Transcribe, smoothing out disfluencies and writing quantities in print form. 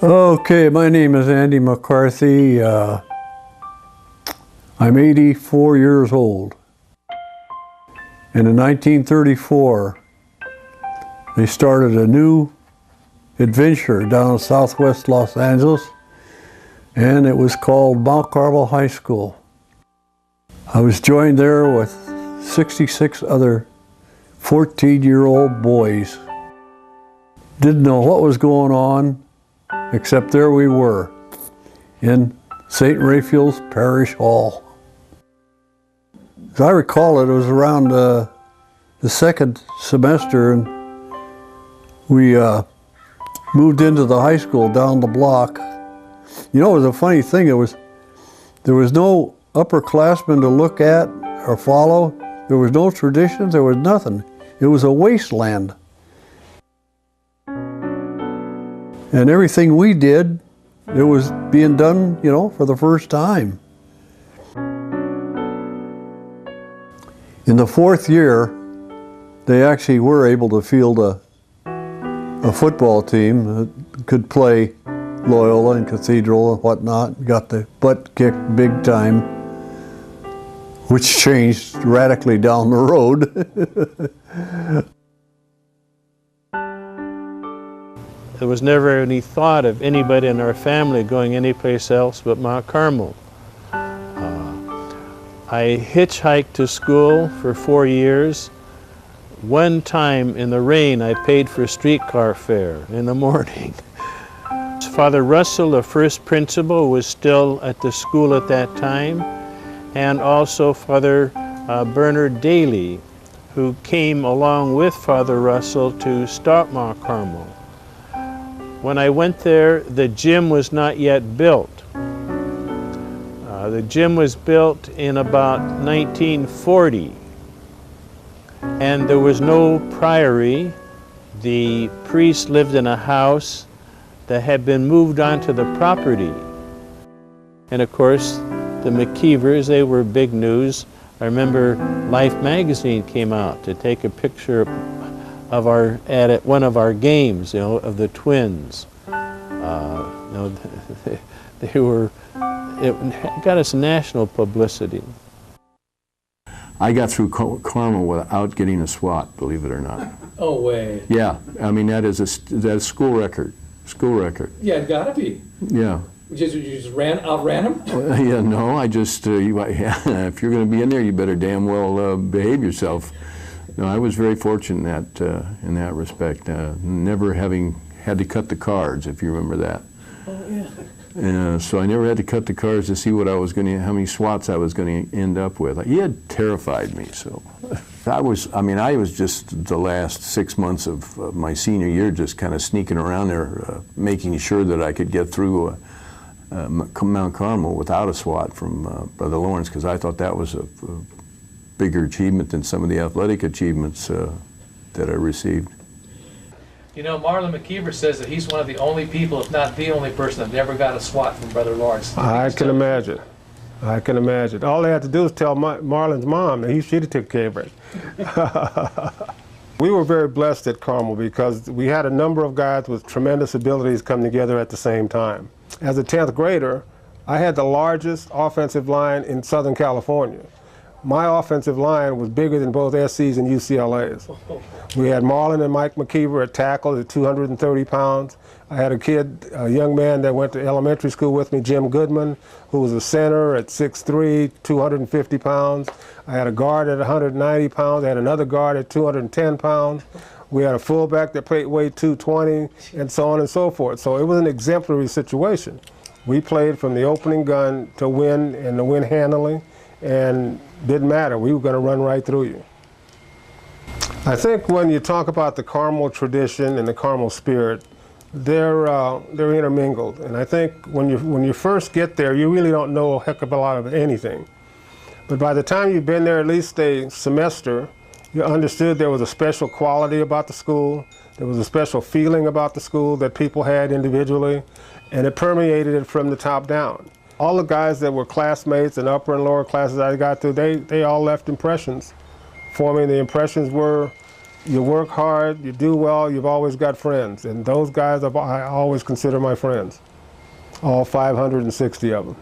Okay, my name is Andy McCarthy. I'm 84 years old. And in 1934, they started a new adventure down in southwest Los Angeles, and it was called Mount Carmel High School. I was joined there with 66 other 14-year-old boys. Didn't know what was going on, except there we were in St. Raphael's Parish Hall. As I recall it, was around the second semester, and we moved into the high school down the block. You know, it was a funny thing. There was no upperclassmen to look at or follow. There was no traditions. There was nothing. It was a wasteland. And everything we did, it was being done, you know, for the first time. In the fourth year, they actually were able to field a football team that could play Loyola and Cathedral and whatnot. Got the butt kicked big time, which changed radically down the road. There was never any thought of anybody in our family going anyplace else but Mount Carmel. I hitchhiked to school for 4 years. One time in the rain, I paid for streetcar fare in the morning. Father Russell, the first principal, was still at the school at that time, and also Father Bernard Daly, who came along with Father Russell to start Mount Carmel. When I went there, the gym was not yet built. The gym was built in about 1940, and there was no priory. The priest lived in a house that had been moved onto the property. And of course, the McKeevers, they were big news. I remember Life magazine came out to take a picture of at one of our games, you know, of the twins. You know, it got us national publicity. I got through Carmel without getting a SWAT, believe it or not. Oh, way. Yeah, I mean, that's a school record. School record. Yeah, it gotta be. Yeah. You just outran him? Yeah, no, I just, if you're going to be in there, you better damn well behave yourself. No, I was very fortunate in that respect, never having had to cut the cards, if you remember that. Oh, yeah. So I never had to cut the cards to see what I was going to, how many SWATs I was going to end up with. He had terrified me. So I was just the last 6 months of my senior year just kind of sneaking around there, making sure that I could get through Mount Carmel without a SWAT from Brother Lawrence, because I thought that was a bigger achievement than some of the athletic achievements that I received. You know, Marlon McKeever says that he's one of the only people, if not the only person, that never got a SWAT from Brother Lawrence. I can imagine. I can imagine. All they had to do was tell Marlon's mom that she'd have took care of it. We were very blessed at Carmel because we had a number of guys with tremendous abilities come together at the same time. As a 10th grader, I had the largest offensive line in Southern California. My offensive line was bigger than both SC's and UCLA's. We had Marlon and Mike McKeever at tackle at 230 pounds. I had a young man that went to elementary school with me, Jim Goodman, who was a center at 6'3", 250 pounds. I had a guard at 190 pounds. I had another guard at 210 pounds. We had a fullback that weighed 220, and so on and so forth. So it was an exemplary situation. We played from the opening gun to win and to win handily, and didn't matter. We were going to run right through you. I think when you talk about the Carmel tradition and the Carmel spirit, they're intermingled. And I think when you first get there, you really don't know a heck of a lot of anything. But by the time you've been there at least a semester, you understood there was a special quality about the school. There was a special feeling about the school that people had individually, and it permeated it from the top down. All the guys that were classmates in upper and lower classes I got through, they all left impressions for me. The impressions were you work hard, you do well, you've always got friends. And those guys I always consider my friends. All 560 of them.